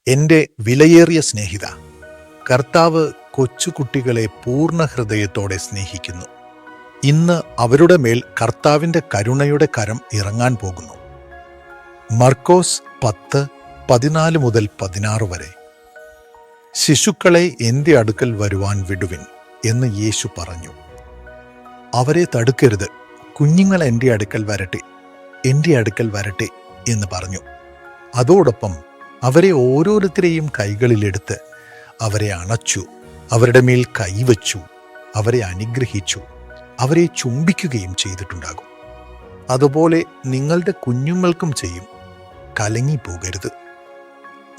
എൻ്റെ വിലയേറിയ സ്നേഹിത, കർത്താവ് കൊച്ചുകുട്ടികളെ പൂർണ്ണ ഹൃദയത്തോടെ സ്നേഹിക്കുന്നു. ഇന്ന് അവരുടെ മേൽ കർത്താവിൻ്റെ കരുണയുടെ കരം ഇറങ്ങാൻ പോകുന്നു. മർക്കോസ് 10:14 മുതൽ 16 വരെ. ശിശുക്കളെ എൻ്റെ അടുക്കൽ വരുവാൻ വിടുവിൻ എന്ന് യേശു പറഞ്ഞു. അവരെ തടുക്കരുത്, കുഞ്ഞുങ്ങൾ എൻ്റെ അടുക്കൽ വരട്ടെ എന്ന് പറഞ്ഞു. അതോടൊപ്പം അവരെ ഓരോരുത്തരെയും കൈകളിലെടുത്ത് അവരെ അണച്ചു, അവരുടെ മേൽ കൈവച്ചു, അവരെ അനുഗ്രഹിച്ചു, അവരെ ചുംബിക്കുകയും ചെയ്തിട്ടുണ്ടാകും. അതുപോലെ നിങ്ങളുടെ കുഞ്ഞുങ്ങൾക്കും ചെയ്യും. കലങ്ങിപ്പോകരുത്.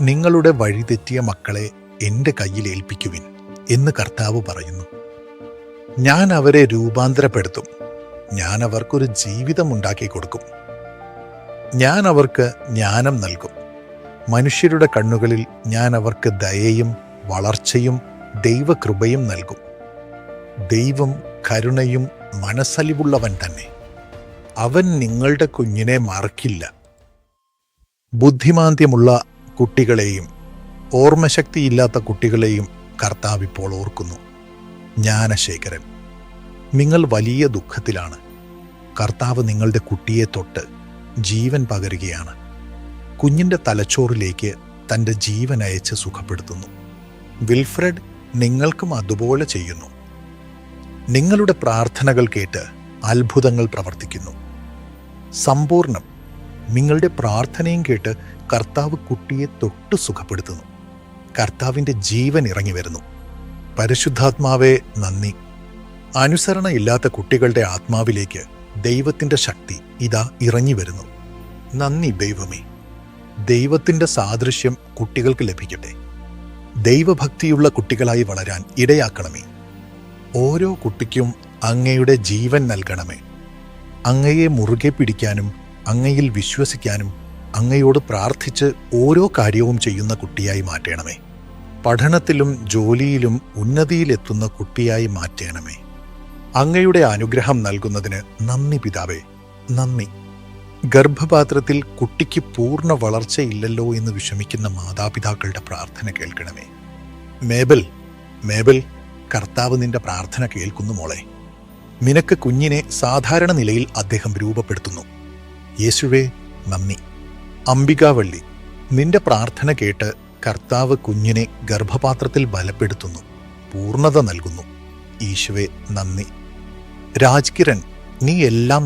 നിങ്ങളുടെ വഴിതെറ്റിയ മക്കളെ എൻ്റെ കയ്യിൽ ഏൽപ്പിക്കുവിൻ എന്ന് കർത്താവ് പറയുന്നു. ഞാൻ അവരെ രൂപാന്തരപ്പെടുത്തും. ഞാൻ അവർക്കൊരു ജീവിതം ഉണ്ടാക്കി കൊടുക്കും. ഞാൻ അവർക്ക് ജ്ഞാനം നൽകും. മനുഷ്യരുടെ കണ്ണുകളിൽ ഞാൻ അവർക്ക് ദയയും വളർച്ചയും ദൈവകൃപയും നൽകും. ദൈവം കരുണയും മനസ്സലിവുള്ളവൻ തന്നെ. അവൻ നിങ്ങളുടെ കുഞ്ഞിനെ മറക്കില്ല. ബുദ്ധിമാന്ദ്യമുള്ള കുട്ടികളെയും ഓർമ്മശക്തിയില്ലാത്ത കുട്ടികളെയും കർത്താവ് ഇപ്പോൾ ഓർക്കുന്നു. ജ്ഞാനശേഖരൻ, നിങ്ങൾ വലിയ ദുഃഖത്തിലാണ്. കർത്താവ് നിങ്ങളുടെ കുട്ടിയെ തൊട്ട് ജീവൻ പകരുകയാണ്. കുഞ്ഞിൻ്റെ തലച്ചോറിലേക്ക് തൻ്റെ ജീവൻ അയച്ച് സുഖപ്പെടുത്തുന്നു. വിൽഫ്രഡ് നിങ്ങൾക്കും അതുപോലെ ചെയ്യുന്നു. നിങ്ങളുടെ പ്രാർത്ഥനകൾ കേട്ട് അത്ഭുതങ്ങൾ പ്രവർത്തിക്കുന്നു. സമ്പൂർണം, നിങ്ങളുടെ പ്രാർത്ഥനയും കേട്ട് കർത്താവ് കുട്ടിയെ തൊട്ട് സുഖപ്പെടുത്തുന്നു. കർത്താവിൻ്റെ ജീവൻ ഇറങ്ങി വരുന്നു. പരിശുദ്ധാത്മാവേ നന്ദി. അനുസരണയില്ലാത്ത കുട്ടികളുടെ ആത്മാവിലേക്ക് ദൈവത്തിൻ്റെ ശക്തി ഇതാ ഇറങ്ങി വരുന്നു. നന്ദി ദൈവമേ. ദൈവത്തിൻ്റെ സാദൃശ്യം കുട്ടികൾക്ക് ലഭിക്കട്ടെ. ദൈവഭക്തിയുള്ള കുട്ടികളായി വളരാൻ ഇടയാക്കണമേ. ഓരോ കുട്ടിക്കും അങ്ങയുടെ ജീവൻ നൽകണമേ. അങ്ങയെ മുറുകെ പിടിക്കാനും അങ്ങയിൽ വിശ്വസിക്കാനും അങ്ങയോട് പ്രാർത്ഥിച്ച് ഓരോ കാര്യവും ചെയ്യുന്ന കുട്ടിയായി മാറ്റണമേ. പഠനത്തിലും ജോലിയിലും ഉന്നതിയിലെത്തുന്ന കുട്ടിയായി മാറ്റണമേ. അങ്ങയുടെ അനുഗ്രഹം നൽകുന്നതിന് നന്ദി പിതാവേ, നന്ദി. ഗർഭപാത്രത്തിൽ കുട്ടിക്ക് പൂർണ്ണ വളർച്ചയില്ലല്ലോ എന്ന് വിഷമിക്കുന്ന മാതാപിതാക്കളുടെ പ്രാർത്ഥന കേൾക്കണമേ. മേബൽ, കർത്താവ് നിന്റെ പ്രാർത്ഥന കേൾക്കുന്നു മോളെ. നിനക്ക് കുഞ്ഞിനെ സാധാരണ നിലയിൽ അദ്ദേഹം രൂപപ്പെടുത്തുന്നു. യേശുവേ നന്ദി. അംബികാവള്ളി, നിന്റെ പ്രാർത്ഥന കേട്ട് കർത്താവ് കുഞ്ഞിനെ ഗർഭപാത്രത്തിൽ ബലപ്പെടുത്തുന്നു, പൂർണ്ണത നൽകുന്നു. ഈശുവേ നന്ദി. രാജ്കിരൺ, നീ എല്ലാം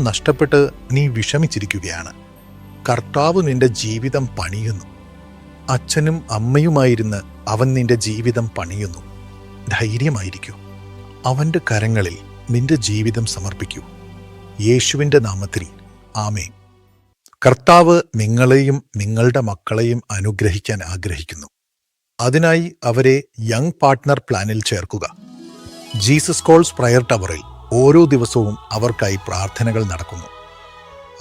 നഷ്ടപ്പെട്ട് നീ വിഷമിച്ചിരിക്കുകയാണ്. കർത്താവ് നിന്റെ ജീവിതം പണിയുന്നു. അച്ഛനും അമ്മയുമായിരുന്ന് അവൻ നിന്റെ ജീവിതം പണിയുന്നു. ധൈര്യമായിരിക്കൂ. അവൻ്റെ കരങ്ങളിൽ നിന്റെ ജീവിതം സമർപ്പിക്കൂ. യേശുവിൻ്റെ നാമത്തിൽ ആമേൻ. കർത്താവ് നിങ്ങളെയും നിങ്ങളുടെ മക്കളെയും അനുഗ്രഹിക്കാൻ ആഗ്രഹിക്കുന്നു. അതിനായി അവരെ യങ് പാർട്ട്ണർ പ്ലാനിൽ ചേർക്കുക. ജീസസ് കോൾസ് പ്രയർ ടവറിൽ ഓരോ ദിവസവും അവർക്കായി പ്രാർത്ഥനകൾ നടക്കുന്നു.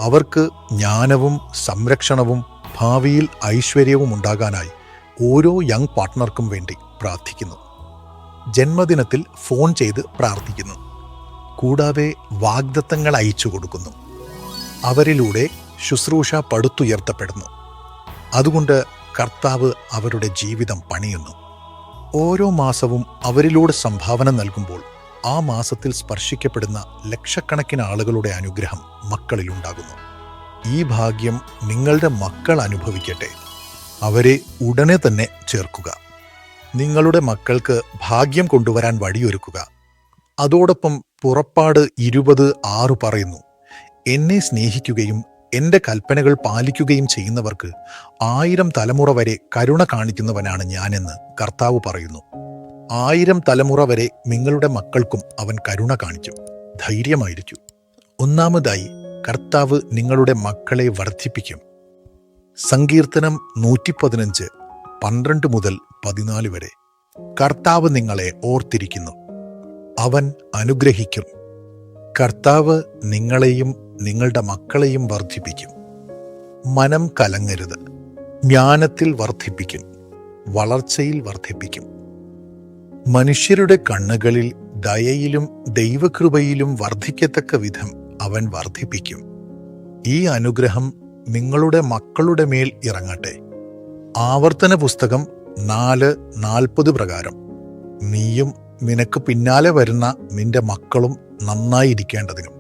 അവർക്ക് ജ്ഞാനവും സംരക്ഷണവും ഭാവിയിൽ ഐശ്വര്യവും ഉണ്ടാകാനായി ഓരോ യങ് പാർട്ട്ണർക്കും വേണ്ടി പ്രാർത്ഥിക്കുന്നു. ജന്മദിനത്തിൽ ഫോൺ ചെയ്ത് പ്രാർത്ഥിക്കുന്നു. കൂടാതെ വാഗ്ദത്തങ്ങൾ അയച്ചു കൊടുക്കുന്നു. അവരിലൂടെ ശുശ്രൂഷ പടുത്തുയർത്തപ്പെടുന്നു. അതുകൊണ്ട് കർത്താവ് അവരുടെ ജീവിതം പണിയുന്നു. ഓരോ മാസവും അവരിലൂടെ സംഭാവന നൽകുമ്പോൾ ആ മാസത്തിൽ സ്പർശിക്കപ്പെടുന്ന ലക്ഷക്കണക്കിന് ആളുകളുടെ അനുഗ്രഹം മക്കളിലുണ്ടാകുന്നു. ഈ ഭാഗ്യം നിങ്ങളുടെ മക്കൾ അനുഭവിക്കട്ടെ. അവരെ ഉടനെ തന്നെ ചേർക്കുക. നിങ്ങളുടെ മക്കൾക്ക് ഭാഗ്യം കൊണ്ടുവരാൻ വഴിയൊരുക്കുക. അതോടൊപ്പം പുറപ്പാട് 20:6 പറയുന്നു, എന്നെ സ്നേഹിക്കുകയും എൻ്റെ കൽപ്പനകൾ പാലിക്കുകയും ചെയ്യുന്നവർക്ക് 1000 തലമുറ വരെ കരുണ കാണിക്കുന്നവനാണ് ഞാനെന്ന് കർത്താവ് പറയുന്നു. 1000 തലമുറ വരെ നിങ്ങളുടെ മക്കൾക്കും അവൻ കരുണ കാണിക്കും. ധൈര്യമായിരിക്കും. ഒന്നാമതായി, കർത്താവ് നിങ്ങളുടെ മക്കളെ വർദ്ധിപ്പിക്കും. സങ്കീർത്തനം 115, 12 മുതൽ 14 വരെ. കർത്താവ് നിങ്ങളെ ഓർത്തിരിക്കുന്നു. അവൻ അനുഗ്രഹിക്കും. കർത്താവ് നിങ്ങളെയും നിങ്ങളുടെ മക്കളെയും വർദ്ധിപ്പിക്കും. മനം കലങ്ങരുത്. ജ്ഞാനത്തിൽ വർദ്ധിപ്പിക്കും. വളർച്ചയിൽ വർദ്ധിപ്പിക്കും. മനുഷ്യരുടെ കണ്ണുകളിൽ ദയയിലും ദൈവകൃപയിലും വർദ്ധിക്കത്തക്ക വിധം അവൻ വർദ്ധിപ്പിക്കും. ഈ അനുഗ്രഹം നിങ്ങളുടെ മക്കളുടെ മേൽ ഇറങ്ങട്ടെ. ആവർത്തന പുസ്തകം 4:40 പ്രകാരം നീയും നിനക്ക് പിന്നാലെ വരുന്ന നിന്റെ മക്കളും നന്നായിരിക്കേണ്ടതിനും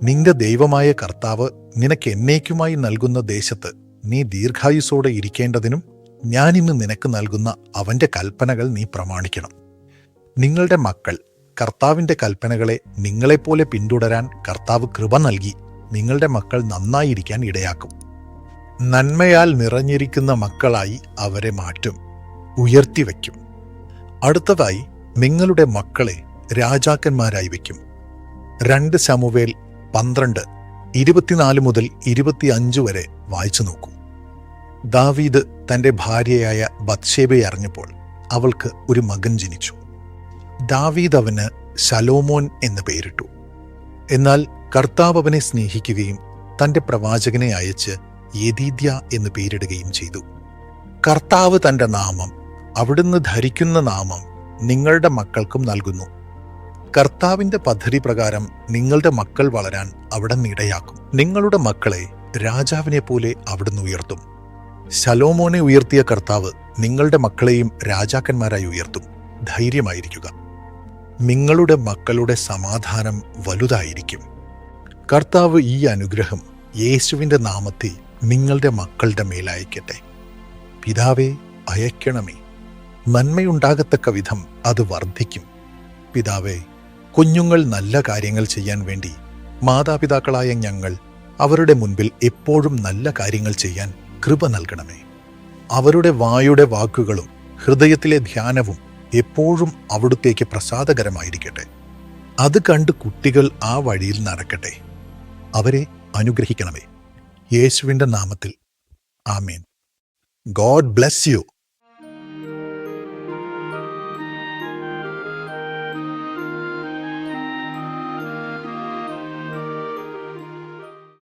നിന്റെ ദൈവമായ കർത്താവ് നിനക്ക് എന്നേക്കുമായി നൽകുന്ന ദേശത്ത് നീ ദീർഘായുസ്സോടെ ഇരിക്കേണ്ടതിനും ഞാനിന്ന് നിനക്ക് നൽകുന്ന അവൻ്റെ കൽപ്പനകൾ നീ പ്രമാണിക്കണം. നിങ്ങളുടെ മക്കൾ കർത്താവിൻ്റെ കൽപ്പനകളെ നിങ്ങളെപ്പോലെ പിന്തുടരാൻ കർത്താവ് കൃപ നൽകി നിങ്ങളുടെ മക്കൾ നന്നായിരിക്കാൻ ഇടയാക്കും. നന്മയാൽ നിറഞ്ഞിരിക്കുന്ന മക്കളായി അവരെ മാറ്റും, ഉയർത്തിവെക്കും. അടുത്തതായി നിങ്ങളുടെ മക്കളെ രാജാക്കന്മാരായി വയ്ക്കും. 2 ശമൂവേൽ 12:24 മുതൽ 25 വരെ വായിച്ചു നോക്കൂ. ദാവീദ് തൻ്റെ ഭാര്യയായ ബത്ശേബയെ അറിഞ്ഞപ്പോൾ അവൾക്ക് ഒരു മകൻ ജനിച്ചു. ദാവീദ് അവന് ശലോമോൻ എന്ന് പേരിട്ടു. എന്നാൽ കർത്താവ് അവനെ സ്നേഹിക്കുകയും തൻ്റെ പ്രവാചകനെ അയച്ച് യെദീദ്യ എന്ന് പേരിടുകയും ചെയ്തു. കർത്താവ് തൻ്റെ നാമം, അവിടുന്ന് ധരിക്കുന്ന നാമം നിങ്ങളുടെ മക്കൾക്കും നൽകുന്നു. കർത്താവിൻ്റെ പദ്ധതി പ്രകാരം നിങ്ങളുടെ മക്കൾ വളരാൻ അവിടുന്ന് ഇടയാക്കും. നിങ്ങളുടെ മക്കളെ രാജാവിനെ പോലെ അവിടുന്ന് ഉയർത്തും. ശലോമോനെ ഉയർത്തിയ കർത്താവ് നിങ്ങളുടെ മക്കളെയും രാജാക്കന്മാരായി ഉയർത്തും. ധൈര്യമായിരിക്കുക. നിങ്ങളുടെ മക്കളുടെ സമാധാനം വലുതായിരിക്കും. കർത്താവ് ഈ അനുഗ്രഹം യേശുവിൻ്റെ നാമത്തിൽ നിങ്ങളുടെ മക്കളുടെ മേലയക്കട്ടെ. പിതാവേ, അയക്കണമേ. നന്മയുണ്ടാകത്തക്ക വിധം അത് വർദ്ധിക്കും. പിതാവേ, കുഞ്ഞുങ്ങൾ നല്ല കാര്യങ്ങൾ ചെയ്യാൻ വേണ്ടി മാതാപിതാക്കളായ ഞങ്ങൾ അവരുടെ മുൻപിൽ എപ്പോഴും നല്ല കാര്യങ്ങൾ ചെയ്യാൻ കൃപ നൽകണമേ. അവരുടെ വായുടെ വാക്കുകളും ഹൃദയത്തിലെ ധ്യാനവും എപ്പോഴും അവിടുത്തേക്ക് പ്രസാദകരമായിരിക്കട്ടെ. അത് കണ്ട് കുട്ടികൾ ആ വഴിയിൽ നടക്കട്ടെ. അവരെ അനുഗ്രഹിക്കണമേ. യേശുവിൻ്റെ നാമത്തിൽ ആമേൻ. God bless you.